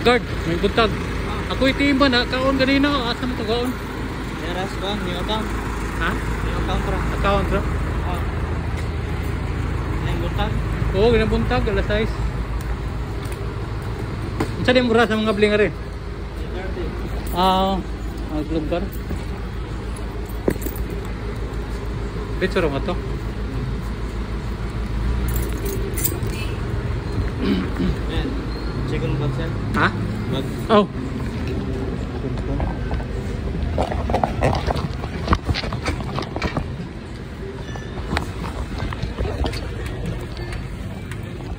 Guard, may buntag. Ako itimba na kaon ganina. Asa mo to kaon? Yaras ba? New account? Ha? New account ra. Account ra? Nang buntag? Oo, ginabuntag. Alas 6. Saan yung mura sa mga bling rin? 30. Ang lugar. Bitso rin nga to. Yan. Check on bag sir. Ha? Bag. Oh.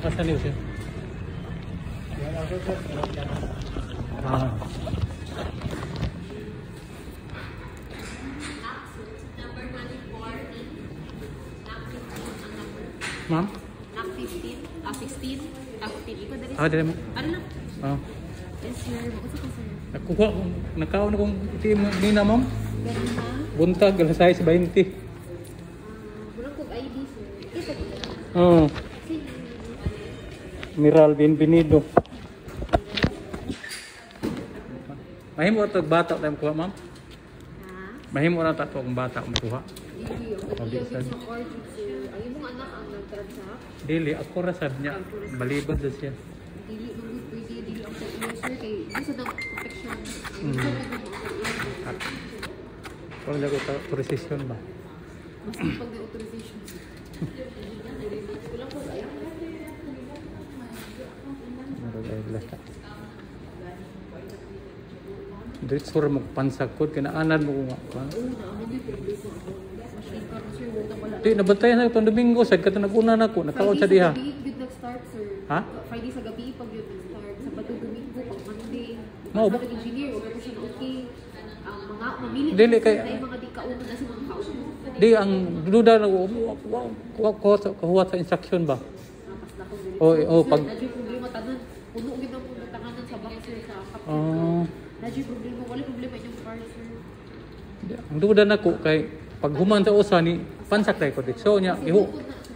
Asan yun siya? Ma'am? Nak 15, 16, 15. Ikaw dali. Dali mo. Ano lang? Yes sir, mausap ko sir. Nakuha, nakaon akong team nina ma'am. Ganun na. Buntag, alas 6:20. Walang kong ID sir. Ito ko na. Oo. Miral Bienvenido. Mahimo ito bata tayo kuha ma'am? Ha? Mahimo na tato ang bata ang kuha? Dili. Ang iya sa card sir. Ang imong anak ang nag-transact. Dili, ako rasad niya. Balibad na siya. Dili. Nung pwede. Dili ang sa iyo sir. Kay isa ng protection. Kung lago ito, authorization ba? Mas pag may authorization sir. Walang kong ID. Meron ay glass ka. Dito sura magpansakot, kinaanan mo kung nga. Oo, naamon yung problema ako. Machine card sir. Wala wala. Di, nabantayan na itong Domingo, sad ka ito nag-una na ako, nakaon sa diha. Friday sa gabi, yun nag-start, sir. Ha? Friday sa gabi, pag yun nag-start. Sabado, Domingo, pag Monday. Mao ba? Sa engineer, wala ko siya na okay. Ang mga, mamili Dili, na kay- sir, mga di kauna na sa mga kauna. Di, ang duda na kuha sa instruction ba? Napas na ko dili. Oo, Sir, pag... nadyo problema, tanan. Puno gid ang mga tanganan sa bank, sir, sa kapit. Oh, Nadyo problema, wala problema yung car, sir. ang duda na ko kay pag human sa usa ni pansak tayo ko so niya Kasi iho. bukod na, sir.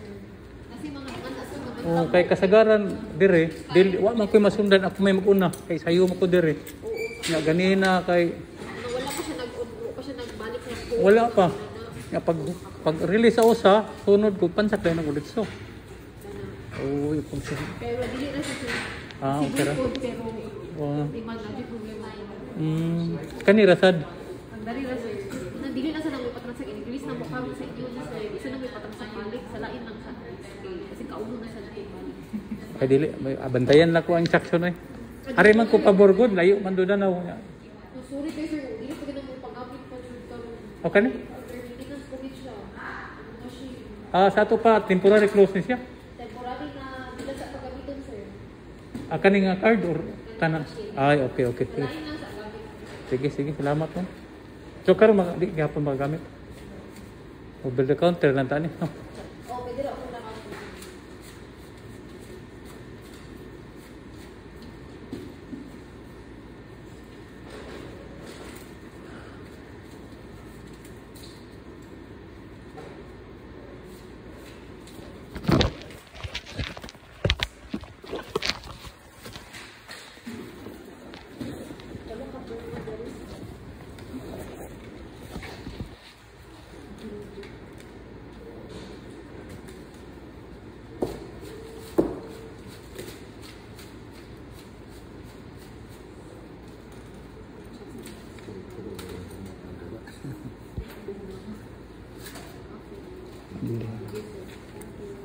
Kasi mga anak sa mga Oh, kay kasagaran dire, dili wa man koy masundan ako may maguna kay sayo mo ko dire. oo. Nya ganina kay Ano, wala pa siya nag-on, pa siya nagbalik sa wala pa. Nya pag release sa usa, sunod ko pansak tayo ng ulit so. Oh, yung siya. Pero dili na siya, sir. Okay ra. Pero Oh. di man nadyo problema. Kanira sad. Ang dali na sir. Nandili na sa nang may patransak. Increase na mukha sa inyo na sir. Isa na may patransak balik. Sa lain lang sa kasi kauno na siya na balik. Kay dili may abantayan lang ko ang instruction eh. Ari man ko pabor god, layo man duda na. Oh, sorry kayo sir. Dili pa ganun mong pag-update pa sir. Okay ni? Maintenance COVID siya. Kasi Sa ato pa temporary close ni siya. temporary na bila sa paggamiton sir. Kani nga card or kanang ay okay Sa sige. lain lang sa gamit. Sige salamat mo. So karon di gyapon magamit. Over the counter lang tani. No? Oh, pwede rin ako na ako.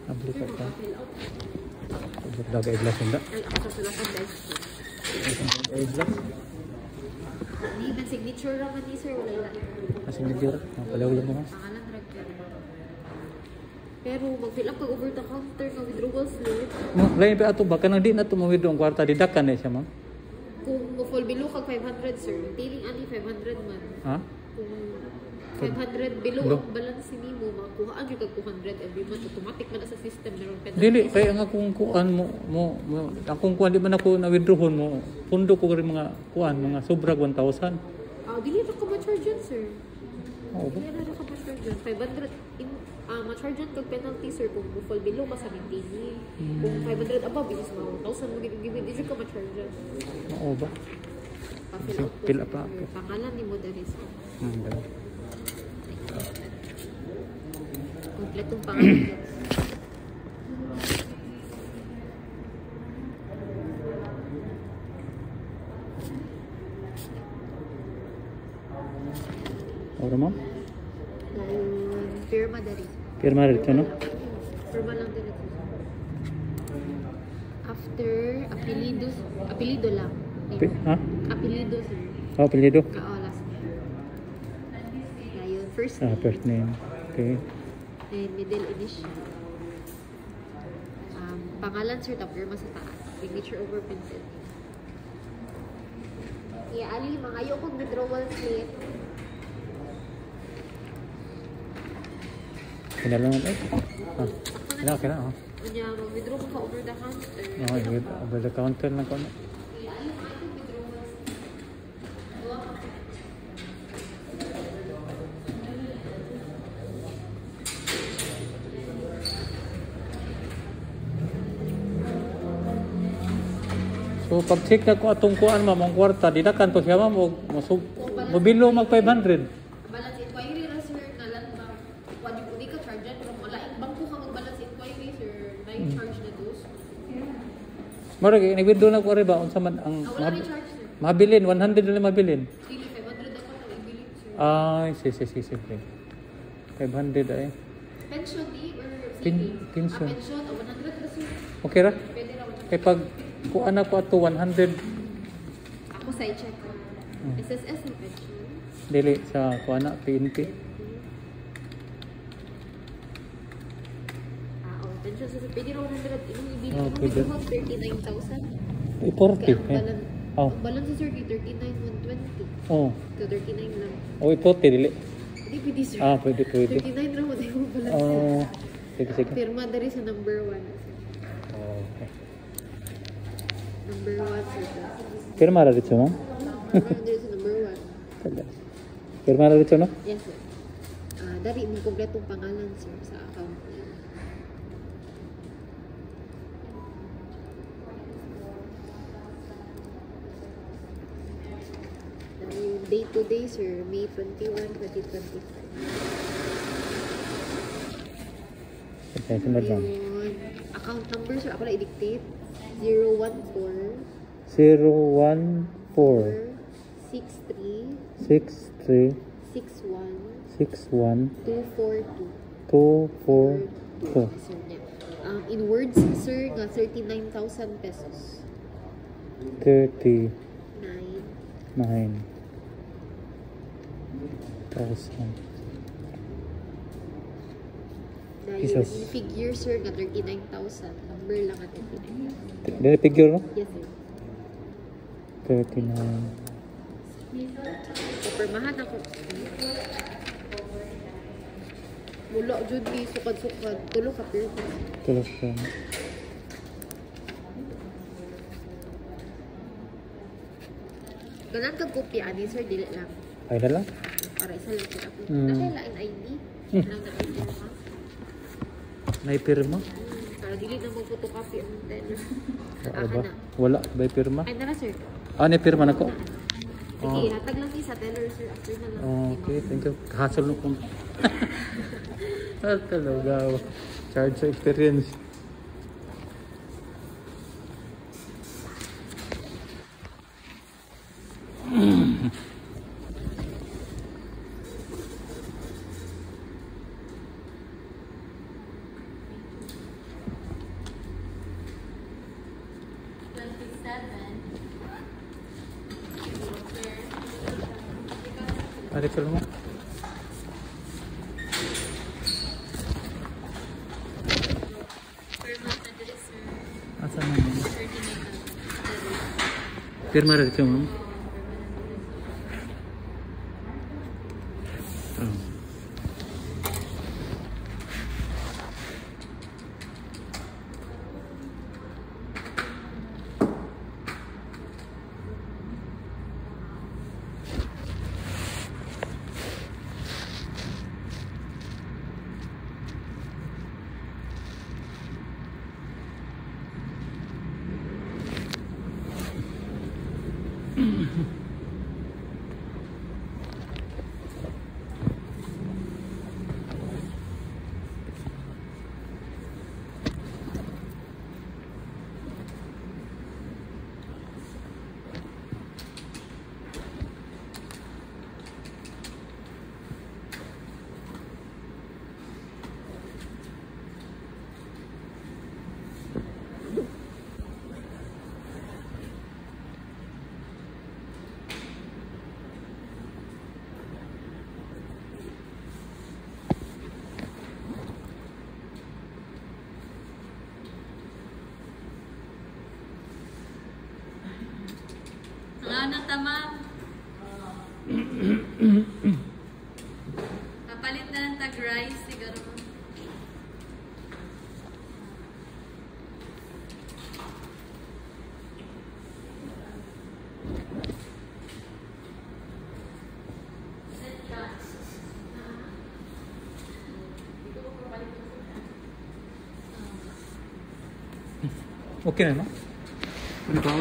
Aplikat ka. Daga glass nda. Ay, ako sa sulasan guys. Glass. Even signature raman ni sir. Wala lang. Kasi medyo palawlan mo. Pangalan rag pero mag-fill up kag over the counter nga withdrawal slip. Mo lain pa ato baka nang di na tumawid ang kwarta didakan na siya ma'am. Kung mo fall below kag 500 sir, tiling ani 500 man. Ha? Kung 500 below Below. ang balance nimo makuhaan jud kag 200 every month automatic man na sa system meron penalty. Dili kay ang akong kuan mo akong kuan di man ako na withdrawon mo. Pundo ko rin mga kuan mga sobra 1,000. Dili ra ka ma-charge yun, sir. Oo ba? Dili ra ka ma-charge yun. 500 in ma-charge kag penalty sir kung fall below ka sa maintenance. Kung 500 above, is mga 1,000 mo gibigibid, di ka ma-charge. Oo ba? Pa-fill out Fill po, up pa. sir. Pangalan ni mo dali sir. Dali. Kompletong pangalan. Ora ma'am? Firma dali. Pirma rin ito, no? Firma lang dali. After, apelido lang. Ha? Apelido sir. Oh, apelyido? Last name. Ngayon, first Ah, name. first name. Okay. And middle initial. Pangalan sir, tapos firma sa taas. Signature over printed. Ali, mga ayokong withdrawal slip. Kailangan eh. Ah, kailangan. Oh. Kanya, mag-withdraw mo ka over the counter. Over the counter lang ko. Ali, mga ayokong withdrawal slip. So pag check na ko atong kuan ma'am ang kwarta, didakan po siya ma'am og mobilo mag 500. Balance inquiry ra sir, nalan ba? Wadi po di ka charge pero wala bangko ka mag-balance inquiry sir. Na yung charge na dos. Mara kay ni-withdraw na ko ri ba unsa man ang Wala ni charge sir. mabilin 100 na mabilin. Dili 500 ako na ibilig sir. Ay, sige. 500 ay. Pension di or Pension. pension o 100 ra sir. Okay ra? Pwede ra Kay pag kuan na ko ato 100 ako sa i-check ko. SSS na pension. dili sa kuan na PNP. Pension sa pwede ra 100 imong ibilig Oh, mo pwede. mo 39,000. 40. Oh. Ang balance sa sir kay 39,120. Oh. So 39 lang. Oh, 40 dili. Hindi pwede sir. Ah, pwede. 39 ra mo tayo balance. Oh. Sige. Firma dari sa number 1. Okay. Number 1 sir. Firma ra dito, ma'am. Firma dari sa number 1. Firma ra dito, no? Yes sir. Dari mo kompletong pangalan sir sa account niya. Yung day to day sir, May 21, 2025. Okay, sunod lang. Yun. Account number sir, ako na i-dictate. 014 014 63 63 61 61 242. 242. Sir, in words, sir, nga 39,000 pesos. 39,000. 9. Dahil Jesus. in figure, sir, nga 39,000. Number lang at 39,000. Dili figure, no? Yes, sir. 39. Papermahan ako. Mula, Jud, ni sukad-sukad. Tulo ka, pero. Tulog ko. Ganang kag kopya, ani, sir, dili lang. Ay na lang. Para isa lang sila. Mm. Nakailain ID. Lang na ID mo, ha? Naipirma? Para dili na mag-photocopy ang teller. Wala ba? Wala ba pirma? Ay, nara, sir. Ah, naipirma na ko. Sige, hatag lang sa teller, sir. After na lang. Okay, thank you. Hassle no kung. Talaga. Charge sa experience. Ada kalau mau. Asal mana? Firma ada cuma. bata, ma'am. Kapalit na ng tag-rice, siguro. Okay na, no? Ano ba?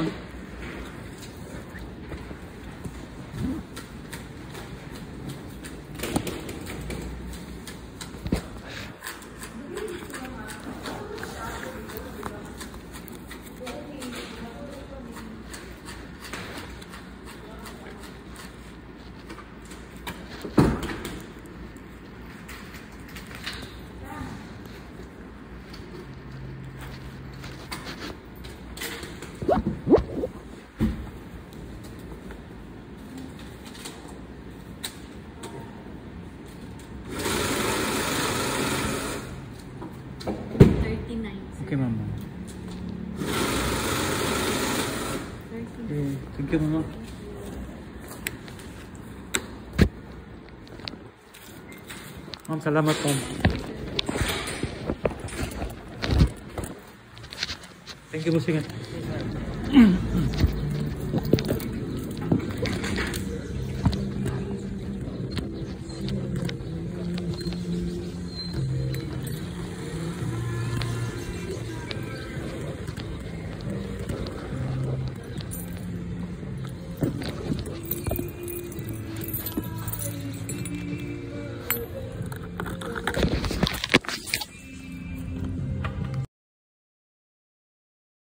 Okay, mama. Okay, thank you, mama. Ma'am, salamat po. Thank you, bossing.